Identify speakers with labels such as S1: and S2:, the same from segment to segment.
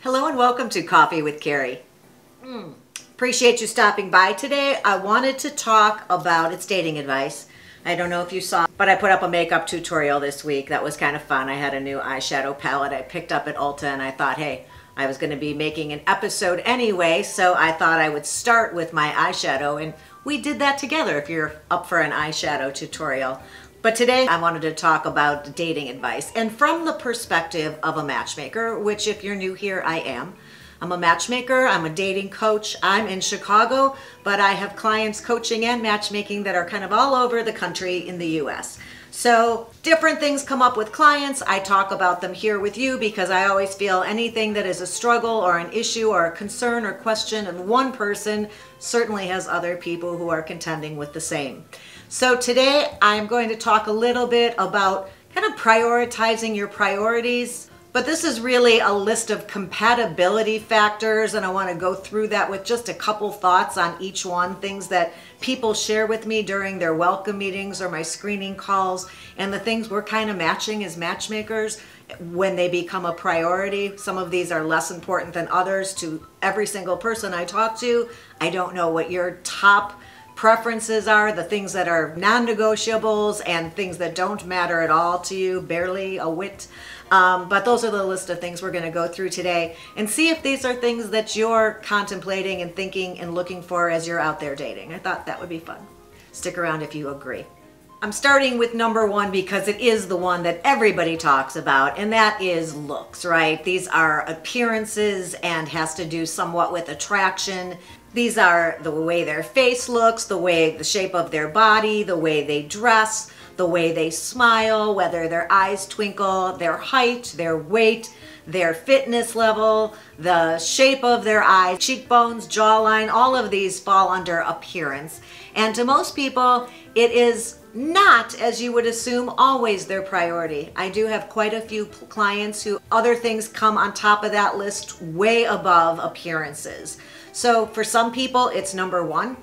S1: Hello and welcome to Coffee with Carey. Appreciate you stopping by today. I wanted to talk about its dating advice. I don't know if you saw, but I put up a makeup tutorial this week. That was kind of fun. I had a new eyeshadow palette I picked up at Ulta and I thought, hey, I was going to be making an episode anyway, so I thought I would start with my eyeshadow, and we did that together if you're up for an eyeshadow tutorial. But today I wanted to talk about dating advice, and from the perspective of a matchmaker, which if you're new here, I am. I'm a matchmaker, I'm a dating coach, I'm in Chicago, but I have clients coaching and matchmaking that are kind of all over the country in the US. So different things come up with clients. I talk about them here with you because I always feel anything that is a struggle or an issue or a concern or question of one person certainly has other people who are contending with the same. So today I'm going to talk a little bit about kind of prioritizing your priorities, but this is really a list of compatibility factors, and I want to go through that with just a couple thoughts on each one, things that people share with me during their welcome meetings or my screening calls, and the things we're kind of matching as matchmakers when they become a priority. Some of these are less important than others to every single person I talk to. I don't know what your top preferences are, the things that are non-negotiables and things that don't matter at all to you, barely a whit. But those are the list of things we're going to go through today and see if these are things that you're contemplating and thinking and looking for as you're out there dating. I thought that would be fun. Stick around if you agree. I'm starting with number one because it is the one that everybody talks about, and that is looks, right? These are appearances and has to do somewhat with attraction. These are the way their face looks, the shape of their body, the way they dress, the way they smile, whether their eyes twinkle, their height, their weight, their fitness level, the shape of their eyes, cheekbones, jawline, all of these fall under appearance. And to most people, it is not, as you would assume, always their priority. I do have quite a few clients who other things come on top of that list way above appearances. So for some people, it's number one.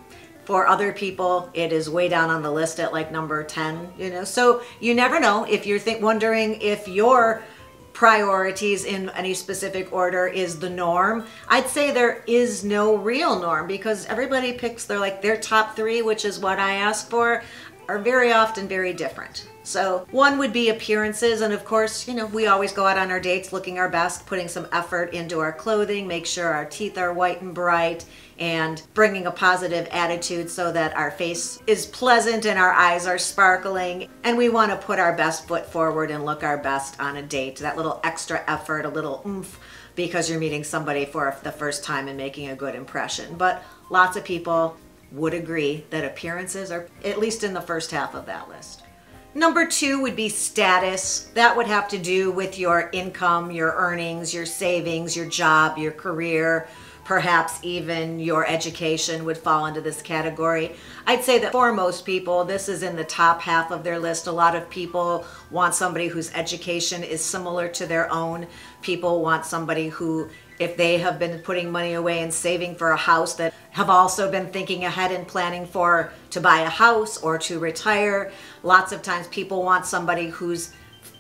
S1: For other people, it is way down on the list at like number 10, you know. So you never know if you're wondering if your priorities in any specific order is the norm. I'd say there is no real norm because everybody picks their top three, which is what I ask for, are very often very different. So one would be appearances, and of course, you know, we always go out on our dates looking our best, putting some effort into our clothing, make sure our teeth are white and bright, and bringing a positive attitude so that our face is pleasant and our eyes are sparkling. And we want to put our best foot forward and look our best on a date. That little extra effort, a little oomph, because you're meeting somebody for the first time and making a good impression. But lots of people would agree that appearances are at least in the first half of that list. Number two would be status. That would have to do with your income, your earnings, your savings, your job, your career, perhaps even your education would fall into this category. I'd say that for most people, this is in the top half of their list. A lot of people want somebody whose education is similar to their own. People want somebody who, if they have been putting money away and saving for a house, that have also been thinking ahead and planning to buy a house or to retire. Lots of times people want somebody whose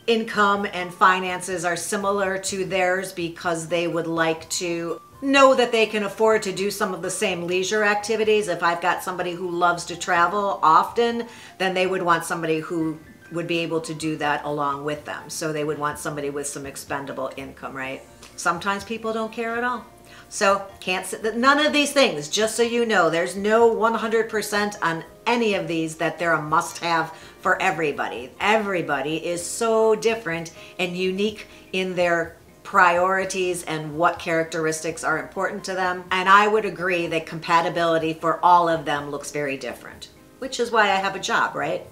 S1: income and finances are similar to theirs because they would like to know that they can afford to do some of the same leisure activities. If I've got somebody who loves to travel often, then they would want somebody who would be able to do that along with them. So they would want somebody with some expendable income, right? Sometimes people don't care at all. So can't say that none of these things, just so you know, there's no 100% on any of these that they're a must-have for everybody. Everybody is so different and unique in their priorities and what characteristics are important to them. And I would agree that compatibility for all of them looks very different, which is why I have a job, right?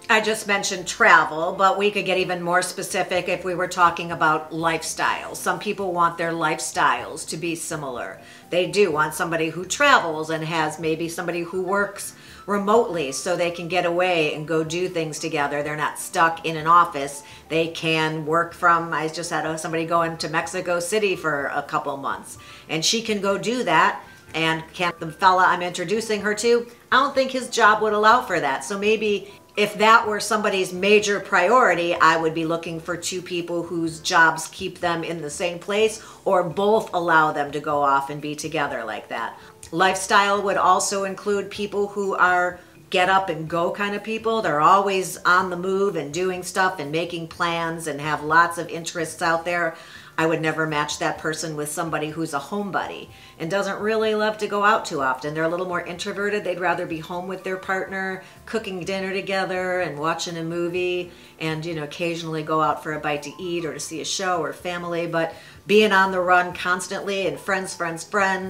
S1: I just mentioned travel, but we could get even more specific if we were talking about lifestyles. Some people want their lifestyles to be similar. They do want somebody who travels and has maybe somebody who works remotely so they can get away and go do things together. They're not stuck in an office. They can work from, I just had somebody going to Mexico City for a couple months, and she can go do that. And the fella I'm introducing her to, I don't think his job would allow for that. So maybe If that were somebody's major priority, I would be looking for two people whose jobs keep them in the same place or both allow them to go off and be together like that. Lifestyle would also include people who are get up and go kind of people. They're always on the move and doing stuff and making plans and have lots of interests out there. I would never match that person with somebody who's a homebody and doesn't really love to go out too often. They're a little more introverted. They'd rather be home with their partner, cooking dinner together and watching a movie and, occasionally go out for a bite to eat or to see a show or family. But being on the run constantly and friends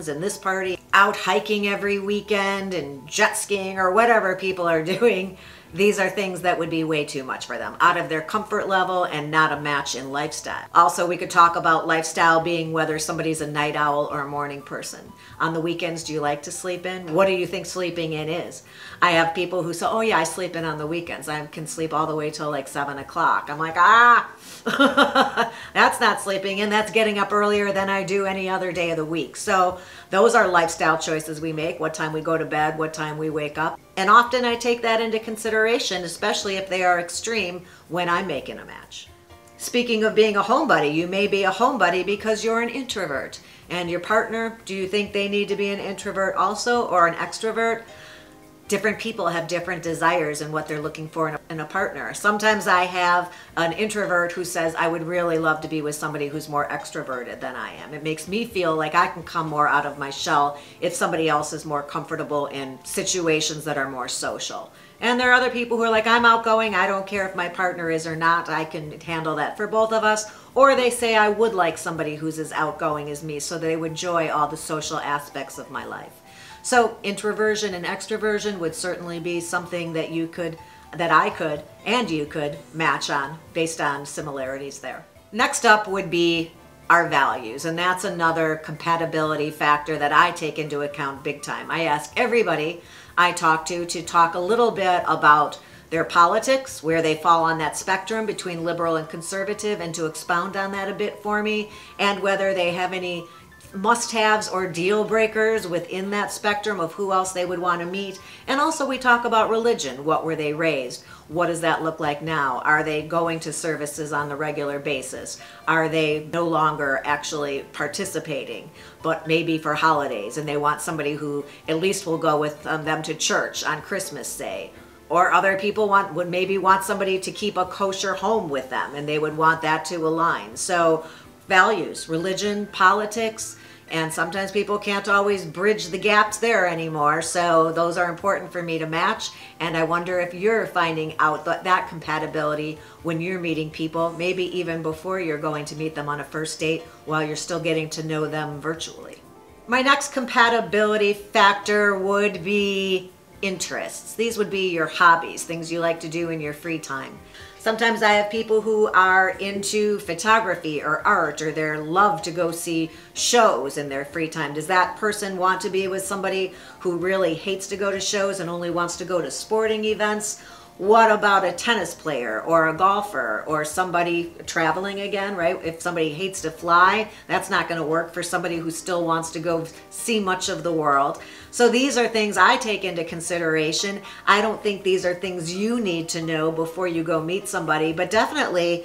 S1: and this party, out hiking every weekend and jet skiing or whatever people are doing, these are things that would be way too much for them, out of their comfort level and not a match in lifestyle. Also, we could talk about lifestyle being whether somebody's a night owl or a morning person. On the weekends, do you like to sleep in? What do you think sleeping in is? I have people who say, oh yeah, I sleep in on the weekends. I can sleep all the way till like 7 o'clock. I'm like, that's not sleeping in. That's getting up earlier than I do any other day of the week. So those are lifestyle choices we make, what time we go to bed, what time we wake up. And often I take that into consideration, especially if they are extreme when I'm making a match. Speaking of being a homebody, you may be a homebody because you're an introvert. And your partner, do you think they need to be an introvert also or an extrovert? Different people have different desires and what they're looking for in a partner. Sometimes I have an introvert who says, I would really love to be with somebody who's more extroverted than I am. It makes me feel like I can come more out of my shell if somebody else is more comfortable in situations that are more social. And there are other people who are like, I'm outgoing. I don't care if my partner is or not. I can handle that for both of us. Or they say, I would like somebody who's as outgoing as me so they would enjoy all the social aspects of my life. So introversion and extroversion would certainly be something that I could, and you could match on based on similarities there. Next up would be our values, and that's another compatibility factor that I take into account big time. I ask everybody I talk to talk a little bit about their politics, where they fall on that spectrum between liberal and conservative, and to expound on that a bit for me, and whether they have any must-haves or deal breakers within that spectrum of who else they would want to meet. And also we talk about religion. What were they raised? What does that look like now? Are they going to services on the regular basis? Are they no longer actually participating, but maybe for holidays, and they want somebody who at least will go with them to church on Christmas Day? Or other people would maybe want somebody to keep a kosher home with them, and they would want that to align. So values, religion, politics, and sometimes people can't always bridge the gaps there anymore. So those are important for me to match. And I wonder if you're finding out that compatibility when you're meeting people, maybe even before you're going to meet them on a first date while you're still getting to know them virtually. My next compatibility factor would be interests. These would be your hobbies, things you like to do in your free time. Sometimes I have people who are into photography or art, or they love to go see shows in their free time. Does that person want to be with somebody who really hates to go to shows and only wants to go to sporting events? What about a tennis player or a golfer or somebody traveling again, right? If somebody hates to fly, that's not going to work for somebody who still wants to go see much of the world. So these are things I take into consideration. I don't think these are things you need to know before you go meet somebody, but definitely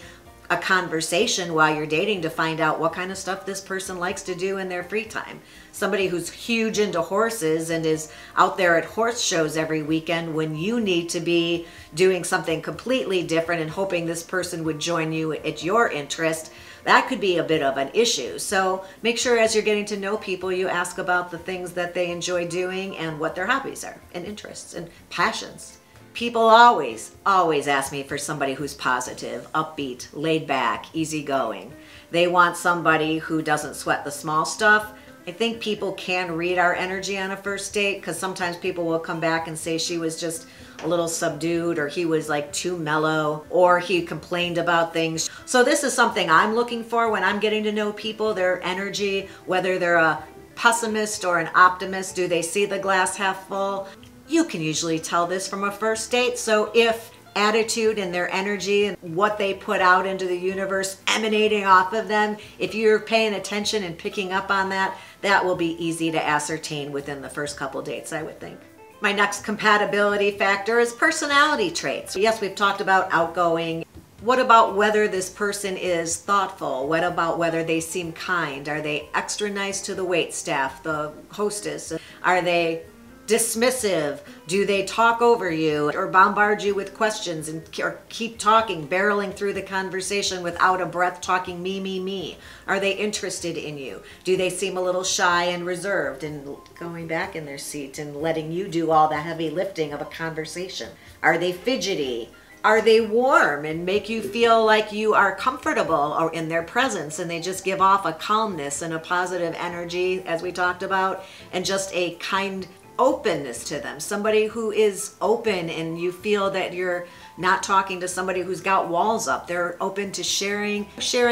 S1: a conversation while you're dating to find out what kind of stuff this person likes to do in their free time. Somebody who's huge into horses and is out there at horse shows every weekend when you need to be doing something completely different and hoping this person would join you at your interest, that could be a bit of an issue. So make sure as you're getting to know people, you ask about the things that they enjoy doing and what their hobbies are and interests and passions. People always ask me for somebody who's positive, upbeat, laid back, easygoing. They want somebody who doesn't sweat the small stuff. I think people can read our energy on a first date, because sometimes people will come back and say she was just a little subdued, or he was like too mellow, or he complained about things. So this is something I'm looking for when I'm getting to know people, their energy, whether they're a pessimist or an optimist. Do they see the glass half full? You can usually tell this from a first date. So if attitude and their energy and what they put out into the universe emanating off of them, if you're paying attention and picking up on that, that will be easy to ascertain within the first couple dates, I would think. My next compatibility factor is personality traits. Yes, we've talked about outgoing. What about whether this person is thoughtful? What about whether they seem kind? Are they extra nice to the wait staff, the hostess? Are they dismissive? Do they talk over you or bombard you with questions or keep talking, barreling through the conversation without a breath, talking me? Are they interested in you? Do they seem a little shy and reserved and going back in their seat and letting you do all the heavy lifting of a conversation? Are they fidgety? Are they warm and make you feel like you are comfortable or in their presence, and they just give off a calmness and a positive energy, as we talked about, and just a kind openness to them? Somebody who is open and you feel that you're not talking to somebody who's got walls up. They're open to sharing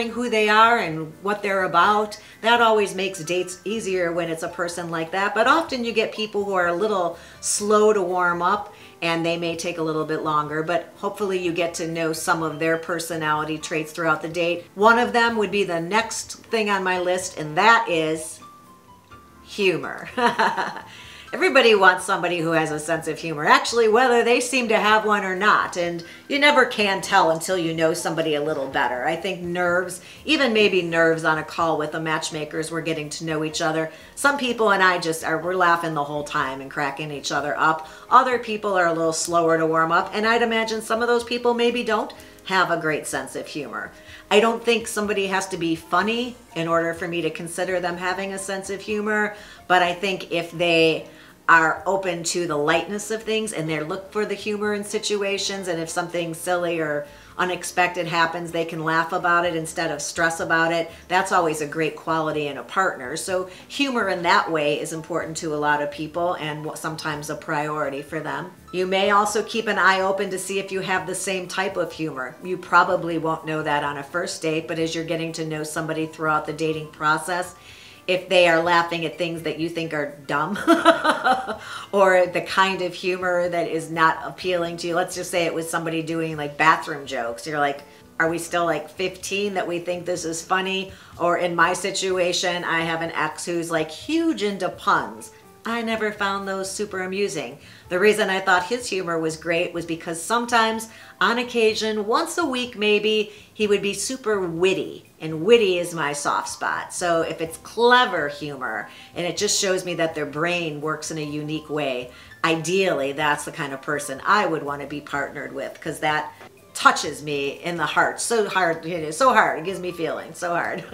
S1: who they are and what they're about. That always makes dates easier when it's a person like that. But often you get people who are a little slow to warm up, and they may take a little bit longer, but hopefully you get to know some of their personality traits throughout the date. One of them would be the next thing on my list, and that is humor. Everybody wants somebody who has a sense of humor, actually, whether they seem to have one or not. And you never can tell until you know somebody a little better. I think nerves, even maybe nerves on a call with the matchmakers, we're getting to know each other. Some people and I we're laughing the whole time and cracking each other up. Other people are a little slower to warm up. And I'd imagine some of those people maybe don't have a great sense of humor. I don't think somebody has to be funny in order for me to consider them having a sense of humor. But I think if they are open to the lightness of things and they look for the humor in situations, and if something silly or unexpected happens, they can laugh about it instead of stress about it. That's always a great quality in a partner. So humor in that way is important to a lot of people and sometimes a priority for them. You may also keep an eye open to see if you have the same type of humor. You probably won't know that on a first date, but as you're getting to know somebody throughout the dating process, if they are laughing at things that you think are dumb or the kind of humor that is not appealing to you. Let's just say it was somebody doing like bathroom jokes. You're like, are we still like 15 that we think this is funny? Or in my situation, I have an ex who's like huge into puns. I never found those super amusing. The reason I thought his humor was great was because sometimes, on occasion, once a week maybe, he would be super witty. And witty is my soft spot. So if it's clever humor and it just shows me that their brain works in a unique way, ideally that's the kind of person I would want to be partnered with, because that touches me in the heart so hard. It is so hard. It gives me feelings so hard.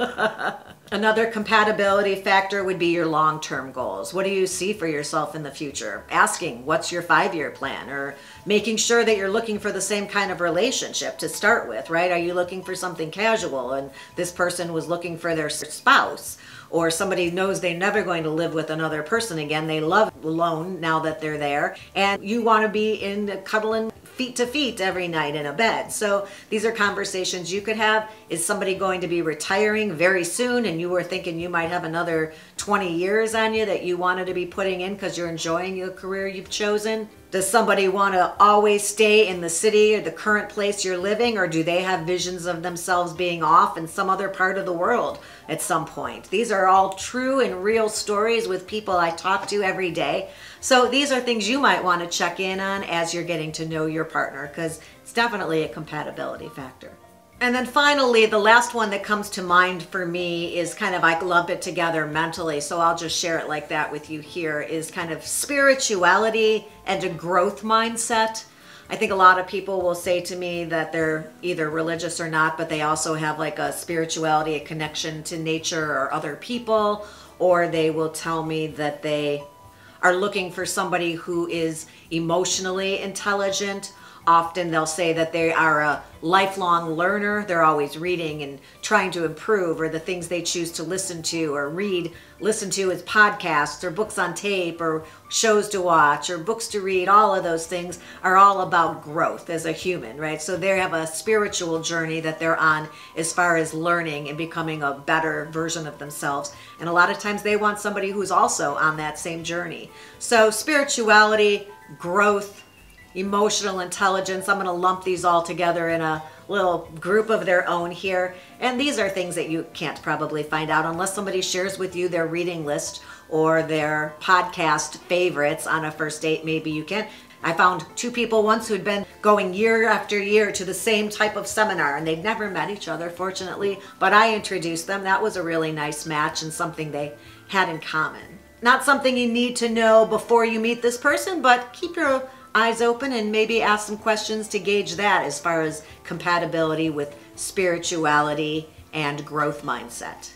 S1: Another compatibility factor would be your long-term goals. What do you see for yourself in the future? Asking, what's your 5-year plan? Or making sure that you're looking for the same kind of relationship to start with, right? Are you looking for something casual and this person was looking for their spouse? Or somebody knows they're never going to live with another person again. They love alone now that they're there. And you want to be in cuddling feet to feet every night in a bed. So these are conversations you could have. Is somebody going to be retiring very soon and you were thinking you might have another 20 years on you that you wanted to be putting in because you're enjoying the career you've chosen? Does somebody want to always stay in the city or the current place you're living, or do they have visions of themselves being off in some other part of the world at some point? These are all true and real stories with people I talk to every day. So these are things you might want to check in on as you're getting to know your partner, because it's definitely a compatibility factor. And then finally, the last one that comes to mind for me is kind of, I lump it together mentally, so I'll just share it like that with you here, is kind of spirituality and a growth mindset. I think a lot of people will say to me that they're either religious or not, but they also have like a spirituality, a connection to nature or other people, or they will tell me that they are looking for somebody who is emotionally intelligent. Often they'll say that they are a lifelong learner. They're always reading and trying to improve, or the things they choose to listen to or listen to as podcasts or books on tape or shows to watch or books to read. All of those things are all about growth as a human, right? So they have a spiritual journey that they're on as far as learning and becoming a better version of themselves. And a lot of times they want somebody who's also on that same journey. So spirituality, growth, emotional intelligence, I'm going to lump these all together in a little group of their own here. And these are things that you can't probably find out unless somebody shares with you their reading list or their podcast favorites on a first date. Maybe you can. I found two people once who'd been going year after year to the same type of seminar, and they'd never met each other, fortunately, but I introduced them. That was a really nice match and something they had in common. Not something you need to know before you meet this person, but keep your eyes open and maybe ask some questions to gauge that as far as compatibility with spirituality and growth mindset.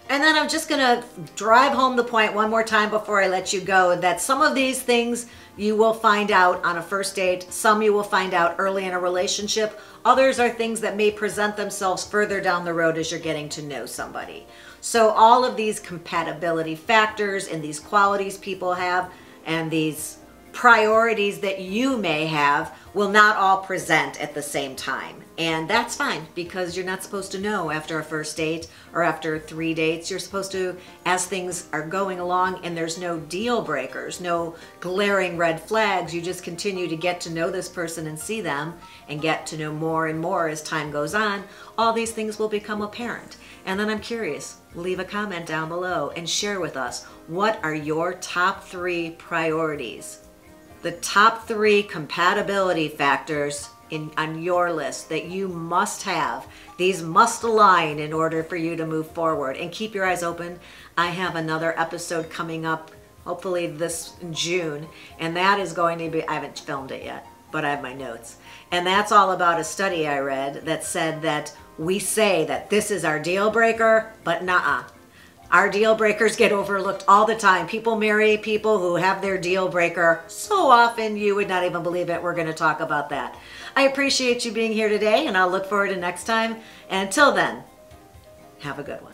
S1: And then I'm just gonna drive home the point one more time before I let you go, that some of these things you will find out on a first date, some you will find out early in a relationship, others are things that may present themselves further down the road as you're getting to know somebody. So all of these compatibility factors and these qualities people have and these priorities that you may have will not all present at the same time. And that's fine, because you're not supposed to know after a first date or after 3 dates. You're supposed to, as things are going along and there's no deal breakers, no glaring red flags, you just continue to get to know this person and see them and get to know more and more as time goes on. All these things will become apparent. And then I'm curious, leave a comment down below and share with us, what are your top 3 priorities? The top 3 compatibility factors on your list that you must have. These must align in order for you to move forward. And keep your eyes open. I have another episode coming up, hopefully this June, and that is going to be, I haven't filmed it yet, but I have my notes. And that's all about a study I read that said that we say that this is our deal breaker, but nuh-uh. Our deal breakers get overlooked all the time. People marry people who have their deal breaker so often you would not even believe it. We're going to talk about that. I appreciate you being here today, and I'll look forward to next time. And until then, have a good one.